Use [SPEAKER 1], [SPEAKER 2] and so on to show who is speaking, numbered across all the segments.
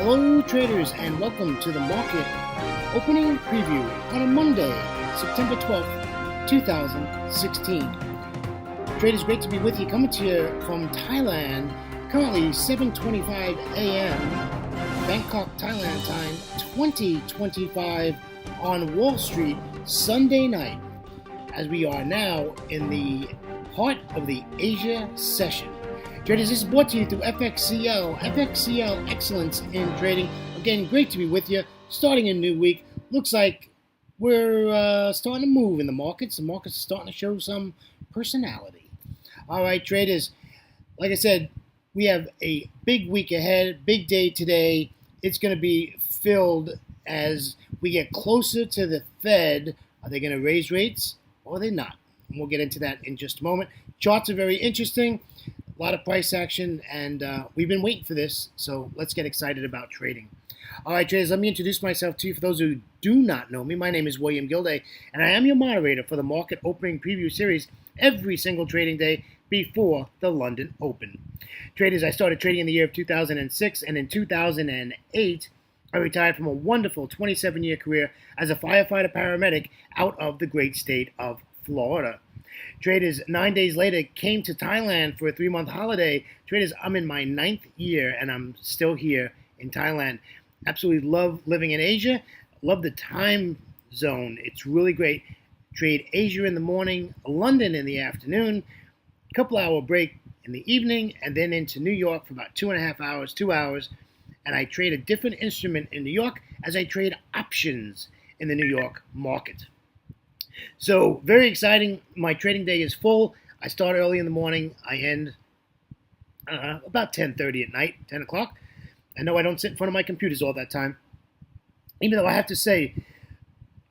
[SPEAKER 1] Hello traders and welcome to the market opening preview on a Monday, September 12th, 2016. Traders, great to be with you. Coming to you from Thailand, currently 7:25 a.m. Bangkok, Thailand time, 20:25 on Wall Street, Sunday night, as we are now in the heart of the Asia session. Traders, this is brought to you through FXCL Excellence in Trading. Again, great to be with you. Starting a new week. Looks like we're starting to move in the markets. The markets are starting to show some personality. All right, traders, like I said, we have a big week ahead, big day today. It's going to be filled as we get closer to the Fed. Are they going to raise rates or are they not? And we'll get into that in just a moment. Charts are very interesting. A lot of price action, and we've been waiting for this, so let's get excited about trading. All right, traders, let me introduce myself to you. For those who do not know me, my name is William Gilday, and I am your moderator for the Market Opening Preview Series every single trading day before the London Open. Traders, I started trading in the year of 2006, and in 2008, I retired from a wonderful 27-year career as a firefighter paramedic out of the great state of Florida. Traders, 9 days later, came to Thailand for a 3-month holiday. Traders, I'm in my 9th year, and I'm still here in Thailand. Absolutely love living in Asia. Love the time zone. It's really great. Trade Asia in the morning, London in the afternoon, couple-hour break in the evening, and then into New York for about 2.5 hours, 2 hours. And I trade a different instrument in New York as I trade options in the New York market. So very exciting. My trading day is full. I start early in the morning. I end about 10:30 at night, 10 o'clock. I know I don't sit in front of my computers all that time. Even though I have to say,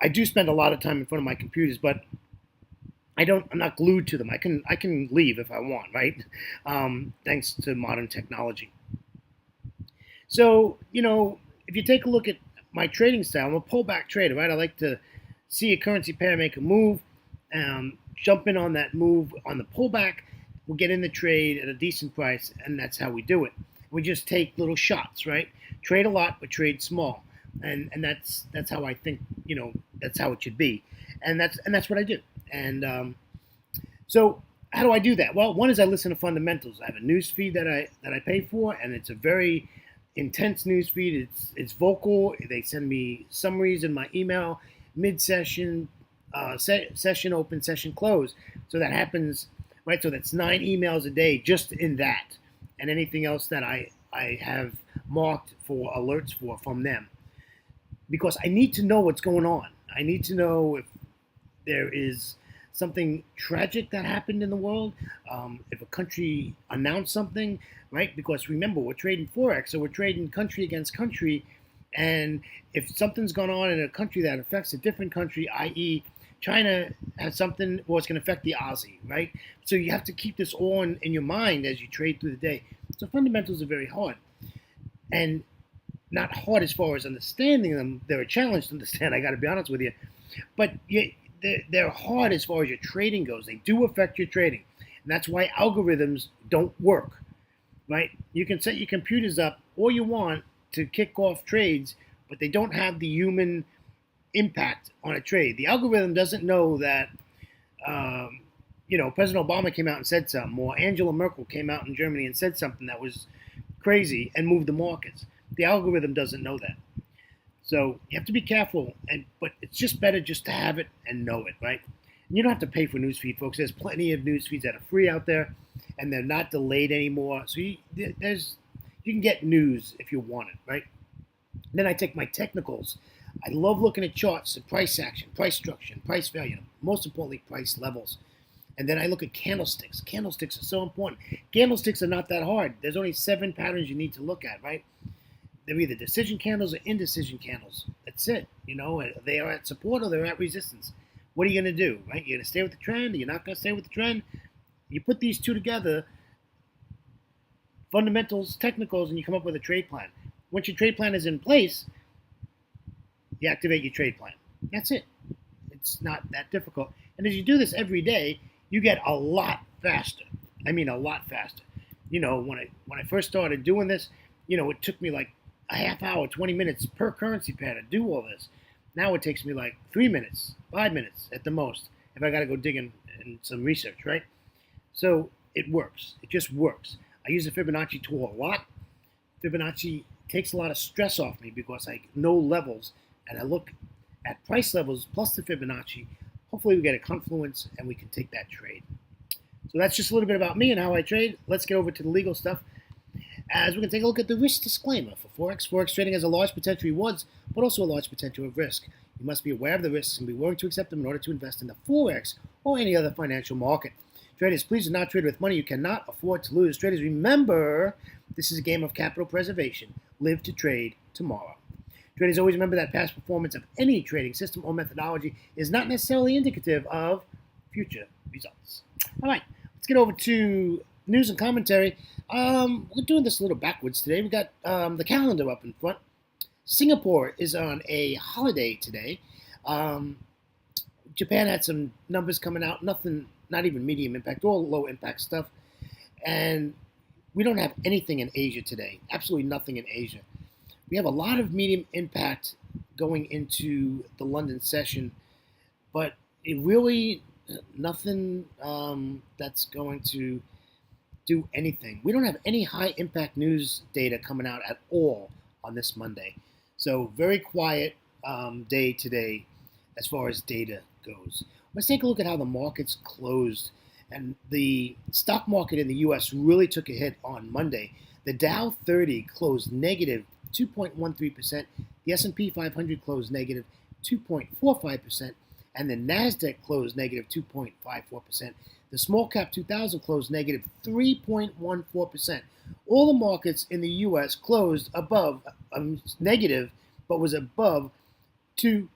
[SPEAKER 1] I do spend a lot of time in front of my computers, but I'm not glued to them. I can leave if I want, right? Thanks to modern technology. So, if you take a look at my trading style, I'm a pullback trader, right? I like to see a currency pair make a move, jump in on that move on the pullback. We'll get in the trade at a decent price, and that's how we do it. We just take little shots, right? Trade a lot, but trade small, and that's how I think. That's how it should be, and that's what I do. And so how do I do that? Well, one is I listen to fundamentals. I have a news feed that I pay for, and it's a very intense news feed. It's vocal. They send me summaries in my email. Mid-session, session open, session close. So that happens, right? So that's 9 emails a day just in that, and anything else that I have marked for alerts from them, because I need to know what's going on. I need to know if there is something tragic that happened in the world, if a country announced something, right? Because remember, we're trading Forex, so we're trading country against country. And if something's gone on in a country that affects a different country, i.e. China has something, well, it's going to affect the Aussie, right? So you have to keep this all in your mind as you trade through the day. So fundamentals are very hard. And not hard as far as understanding them. They're a challenge to understand, I got to be honest with you. But they're hard as far as your trading goes. They do affect your trading. And that's why algorithms don't work, right? You can set your computers up all you want to kick off trades, but they don't have the human impact on a trade. The algorithm doesn't know that, President Obama came out and said something, or Angela Merkel came out in Germany and said something that was crazy and moved the markets. The algorithm doesn't know that. So you have to be careful, but it's just better just to have it and know it, right? And you don't have to pay for newsfeed, folks. There's plenty of newsfeeds that are free out there, and they're not delayed anymore. So you can get news if you want it, right? Then I take my technicals. I love looking at charts, price action, price structure, price value, most importantly, price levels. And then I look at candlesticks. Candlesticks are so important. Candlesticks are not that hard. There's only 7 patterns you need to look at, right? They're either decision candles or indecision candles. That's it. They are at support or they're at resistance. What are you going to do, right? You're going to stay with the trend or you're not going to stay with the trend? You put these two together, fundamentals, technicals, and you come up with a trade plan. Once your trade plan is in place, you activate your trade plan. That's it. It's not that difficult. And as you do this every day, you get a lot faster. I mean, a lot faster. When I first started doing this, it took me like a half hour, 20 minutes per currency pair to do all this. Now it takes me like 3 minutes, 5 minutes at the most if I got to go digging in some research, right? So it works. It just works. I use the Fibonacci tool a lot. Fibonacci takes a lot of stress off me because I know levels and I look at price levels plus the Fibonacci. Hopefully we get a confluence and we can take that trade. So that's just a little bit about me and how I trade. Let's get over to the legal stuff. As we're going to take a look at the risk disclaimer for Forex. Forex trading has a large potential rewards, but also a large potential of risk. You must be aware of the risks and be willing to accept them in order to invest in the Forex or any other financial market. Traders, please do not trade with money you cannot afford to lose. Traders, remember, this is a game of capital preservation. Live to trade tomorrow. Traders, always remember that past performance of any trading system or methodology is not necessarily indicative of future results. All right, let's get over to news and commentary. We're doing this a little backwards today. We got the calendar up in front. Singapore is on a holiday today. Japan had some numbers coming out. Nothing, not even medium impact, all low impact stuff. And we don't have anything in Asia today. Absolutely nothing in Asia. We have a lot of medium impact going into the London session, but it really nothing that's going to do anything. We don't have any high impact news data coming out at all on this Monday. So very quiet day today as far as data goes. Let's take a look at how the markets closed. And the stock market in the U.S. really took a hit on Monday. The Dow 30 closed negative 2.13%. The S&P 500 closed negative 2.45%. And the NASDAQ closed negative 2.54%. The small cap 2000 closed negative 3.14%. All the markets in the U.S. closed above negative, but was above 2%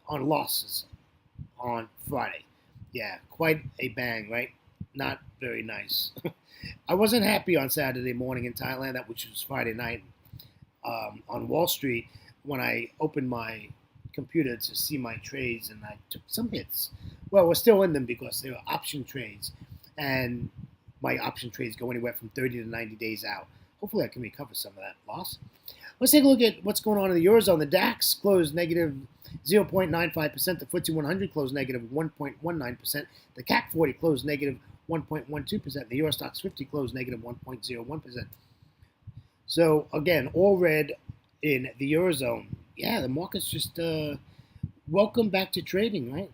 [SPEAKER 1] on losses on Friday. Yeah, quite a bang, right? Not very nice. I wasn't happy on Saturday morning in Thailand, which was Friday night, on Wall Street when I opened my computer to see my trades, and I took some hits. Well, we're still in them because they were option trades, and my option trades go anywhere from 30 to 90 days out. Hopefully I can recover some of that loss. Let's take a look at what's going on in the Eurozone. The DAX closed negative 0.95%. The FTSE 100 closed negative 1.19%. The CAC 40 closed negative 1.12%. The Eurostoxx 50 closed negative 1.01%. So, again, all red in the Eurozone. Yeah, the market's just welcome back to trading, right?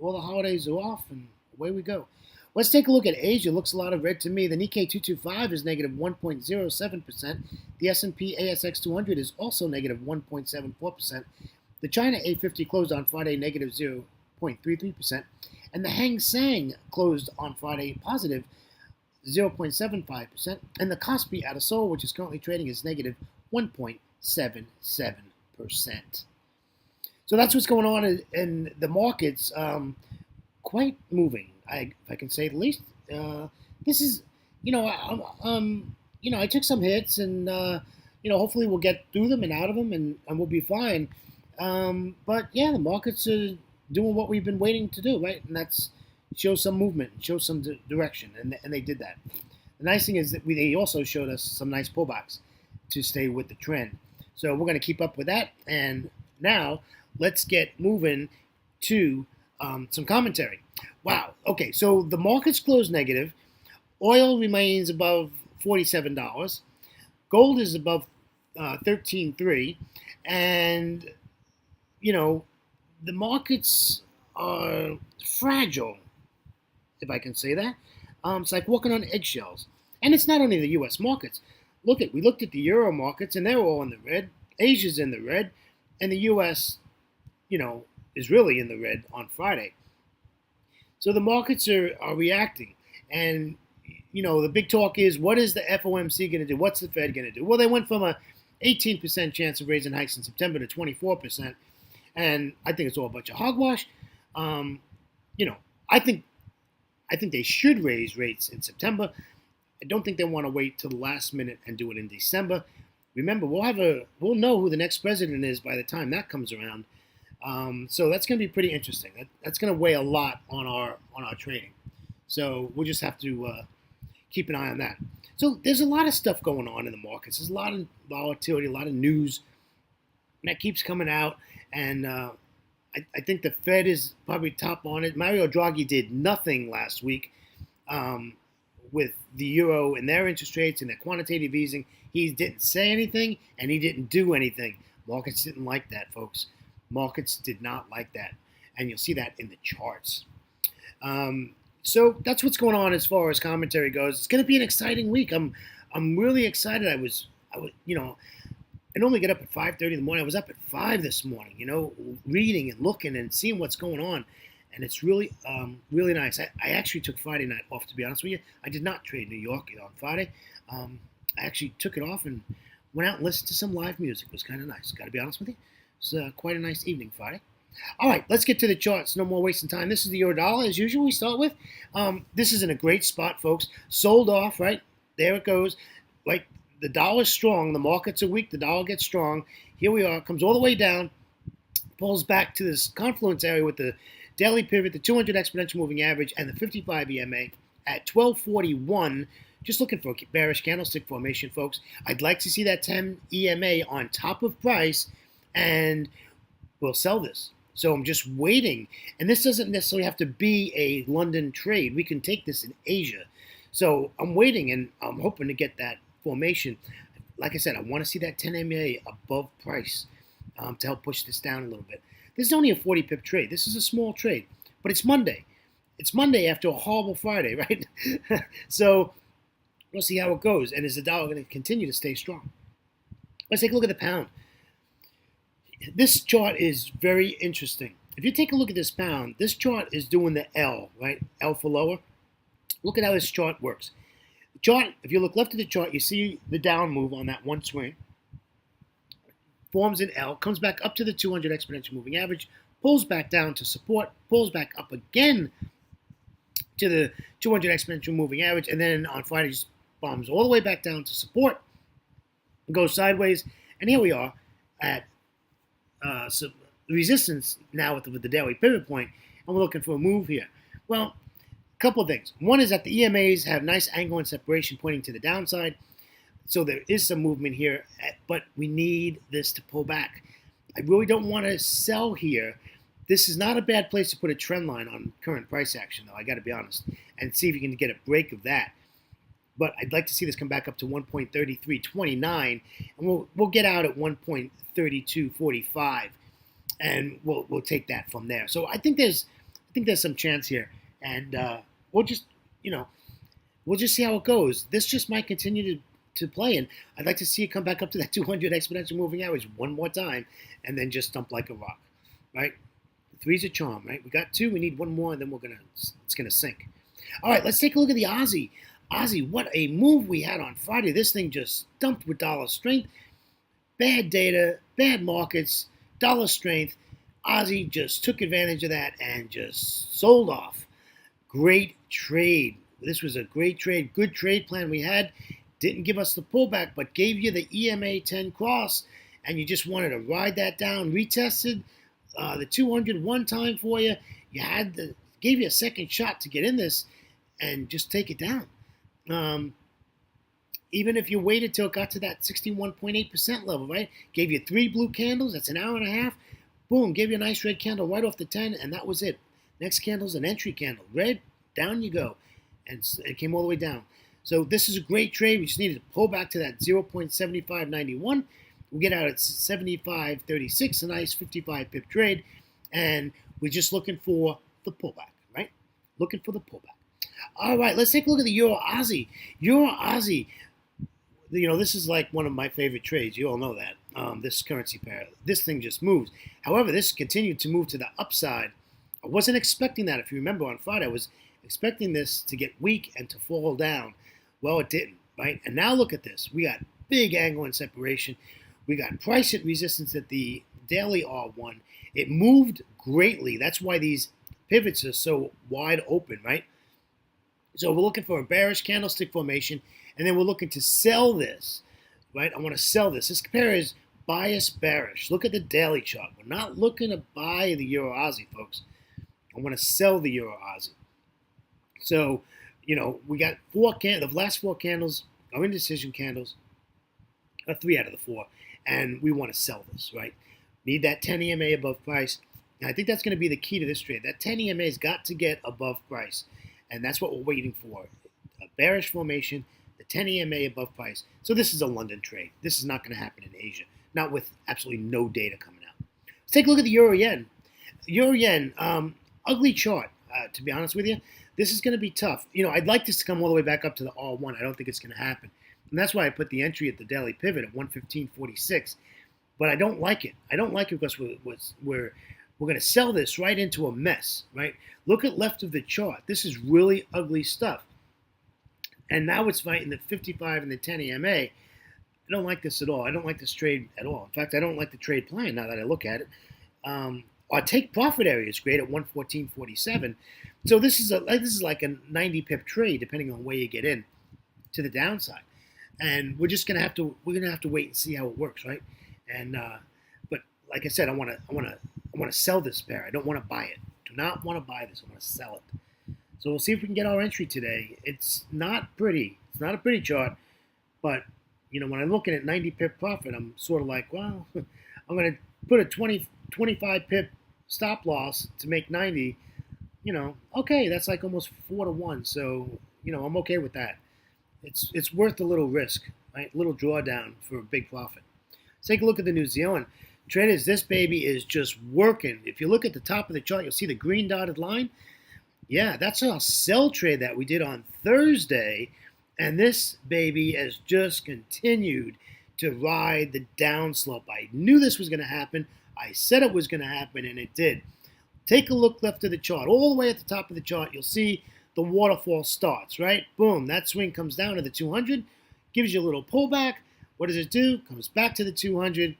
[SPEAKER 1] All the holidays are off, and away we go. Let's take a look at Asia. Looks a lot of red to me. The Nikkei 225 is negative 1.07%. The S&P ASX 200 is also negative 1.74%. The China A50 closed on Friday negative 0.33%. And the Hang Seng closed on Friday positive 0.75%. And the Kospi out of Seoul, which is currently trading, is negative 1.77%. So that's what's going on in the markets. Quite moving, if I can say the least. This is, I took some hits, and hopefully we'll get through them and out of them, and we'll be fine. But yeah, the markets are doing what we've been waiting to do, right? And that's show some movement, show some direction, and they did that. The nice thing is that they also showed us some nice pullbacks to stay with the trend. So we're going to keep up with that. And now let's get moving to some commentary. Wow. Okay, so the markets closed negative. Oil remains above $47. Gold is above 13.3. And, the markets are fragile, if I can say that. It's like walking on eggshells. And it's not only the U.S. markets. We looked at the Euro markets, and they're all in the red. Asia's in the red. And the U.S., is really in the red on Friday. So the markets are reacting. And, the big talk is, what is the FOMC going to do? What's the Fed going to do? Well, they went from a 18% chance of raising hikes in September to 24%. And I think it's all a bunch of hogwash. I think they should raise rates in September. I don't think they want to wait till the last minute and do it in December. Remember, we'll know who the next president is by the time that comes around. So that's going to be pretty interesting. That's going to weigh a lot on our trading. So we'll just have to keep an eye on that. So there's a lot of stuff going on in the markets. There's a lot of volatility, a lot of news that keeps coming out, and I think the Fed is probably top on it. Mario Draghi did nothing last week with the euro and their interest rates and their quantitative easing. He didn't say anything, and he didn't do anything. Markets didn't like that, folks. Markets did not like that, and you'll see that in the charts. So that's what's going on as far as commentary goes. It's going to be an exciting week. I'm really excited. I was, I normally get up at 5:30 in the morning. I was up at 5 this morning, reading and looking and seeing what's going on. And it's really, really nice. I actually took Friday night off, to be honest with you. I did not trade New York on Friday. I actually took it off and went out and listened to some live music. It was kind of nice, got to be honest with you. It's quite a nice evening Friday. All right, let's get to the charts. No more wasting time. This is the euro dollar, as usual, we start with. This is in a great spot, folks. Sold off, right? There it goes. Right, the dollar's strong. The markets are weak. The dollar gets strong. Here we are. Comes all the way down. Pulls back to this confluence area with the daily pivot, the 200 exponential moving average, and the 55 EMA at 1241. Just looking for a bearish candlestick formation, folks. I'd like to see that 10 EMA on top of price, and we'll sell this. So I'm just waiting. And this doesn't necessarily have to be a London trade. We can take this in Asia. So I'm waiting, and I'm hoping to get that formation. Like I said, I want to see that 10 EMA above price to help push this down a little bit. This is only a 40 pip trade. This is a small trade, but it's Monday. It's Monday after a horrible Friday, right? So we'll see how it goes. And is the dollar going to continue to stay strong? Let's take a look at the pound. This chart is very interesting. If you take a look at this pound, this chart is doing the L, right? L for lower. Look at how this chart works. The chart, if you look left of the chart, you see the down move on that one swing. Forms an L, comes back up to the 200 exponential moving average, pulls back down to support, pulls back up again to the 200 exponential moving average, and then on Friday just bombs all the way back down to support, goes sideways, and here we are at resistance now with the daily pivot point, and we're looking for a move here. Well, a couple of things. One is that the EMAs have nice angle and separation pointing to the downside, so there is some movement here, but we need this to pull back. I really don't want to sell here. This is not a bad place to put a trend line on current price action, though, I got to be honest, and see if you can get a break of that. But I'd like to see this come back up to 1.3329, and we'll get out at 1.3245, and we'll take that from there. So I think there's some chance here, and we'll just see how it goes. This just might continue to play, and I'd like to see it come back up to that 200 exponential moving average one more time, and then just dump like a rock, right? Three's a charm, right? We got two, we need one more, and then it's gonna sink. All right, let's take a look at the Aussie. Aussie, what a move we had on Friday. This thing just dumped with dollar strength. Bad data, bad markets, dollar strength. Aussie just took advantage of that and just sold off. Great trade. This was a great trade. Good trade plan we had. Didn't give us the pullback, but gave you the EMA 10 cross, and you just wanted to ride that down. Retested the 200 one time for you. Gave you a second shot to get in this and just take it down. Even if you waited till it got to that 61.8% level, right? Gave you 3 blue candles. That's an hour and a half. Boom, gave you a nice red candle right off the 10, and that was it. Next candle's an entry candle. Red, down you go. And it came all the way down. So this is a great trade. We just needed to pull back to that 0.7591. We'll get out at 75.36, a nice 55 pip trade. And we're just looking for the pullback, right? Looking for the pullback. All right, let's take a look at the Euro Aussie. Euro Aussie, this is like one of my favorite trades. You all know that. This currency pair. This thing just moves. However, this continued to move to the upside. I wasn't expecting that. If you remember on Friday, I was expecting this to get weak and to fall down. Well, it didn't, right? And now look at this. We got big angle and separation. We got price at resistance at the daily R1. It moved greatly. That's why these pivots are so wide open, right? So we're looking for a bearish candlestick formation, and then we're looking to sell this, right? I want to sell this. This pair is bias bearish. Look at the daily chart. We're not looking to buy the Euro Aussie, folks. I want to sell the Euro Aussie. So We got the last four candles are indecision candles, 3 out of the 4, and we want to sell this, right? Need that 10 EMA above price. And I think that's going to be the key to this trade. That 10 EMA has got to get above price, and that's what we're waiting for. A bearish formation, the 10 EMA above price. So this is a London trade. This is not going to happen in Asia, not with absolutely no data coming out. Let's take a look at the Euro Yen. Euro Yen, ugly chart, to be honest with you. This is going to be tough. I'd like this to come all the way back up to the R1. I don't think it's going to happen. And that's why I put the entry at the daily pivot at 115.46. But I don't like it. I don't like it because we're going to sell this right into a mess, right? Look at left of the chart. This is really ugly stuff. And now it's fighting the 55 and the 10 EMA. I don't like this at all. I don't like this trade at all. In fact, I don't like the trade plan now that I look at it. Our take profit area is great at 114.47. So this is like a 90 pip trade, depending on where you get in to the downside. And we're gonna have to wait and see how it works, right? And but like I said, I want to sell this pair. I don't want to buy it. Do not want to buy this. I want to sell it. So we'll see if we can get our entry today. It's not pretty. It's not a pretty chart, but when I'm looking at 90 pip profit, I'm sort of like, well, I'm going to put a 25 pip stop loss to make 90. Okay, that's like almost 4 to 1. So I'm okay with that. It's worth a little risk, right? A little drawdown for a big profit. Let's take a look at the New Zealand. Traders, this baby is just working. If you look at the top of the chart, you'll see the green dotted line. Yeah, that's our sell trade that we did on Thursday. And this baby has just continued to ride the downslope. I knew this was going to happen. I said it was going to happen, and it did. Take a look left of the chart. All the way at the top of the chart, you'll see the waterfall starts, right? Boom, that swing comes down to the 200, gives you a little pullback. What does it do? Comes back to the 200,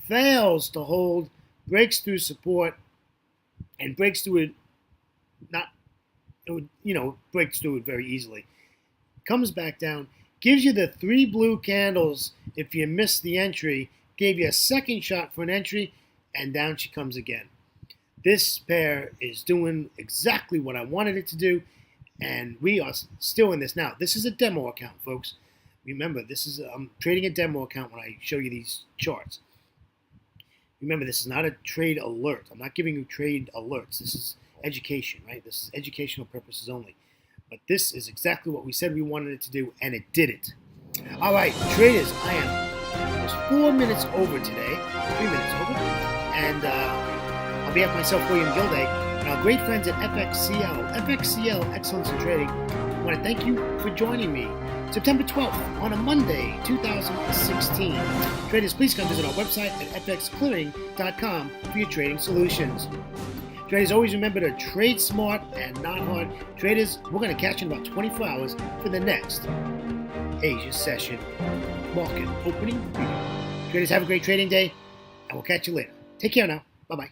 [SPEAKER 1] fails to hold, breaks through support, and breaks through it. Breaks through it very easily. Comes back down, gives you the 3 blue candles. If you missed the entry, gave you a second shot for an entry, and down she comes again. This pair is doing exactly what I wanted it to do, and we are still in this now. This is a demo account, folks. Remember, I'm trading a demo account when I show you these charts. Remember, this is not a trade alert. I'm not giving you trade alerts. This is education, right? This is educational purposes only. But this is exactly what we said we wanted it to do, and it did it. All right, traders, I am almost 4 minutes over today, 3 minutes over, and on behalf of myself, William Gilday, and our great friends at FXCL Excellence in Trading, I want to thank you for joining me. September 12th on a Monday, 2016. Traders, please come visit our website at fxclearing.com for your trading solutions. Traders, always remember to trade smart and not hard. Traders, we're going to catch you in about 24 hours for the next Asia session market opening review. Traders, have a great trading day, and we'll catch you later. Take care now. Bye-bye.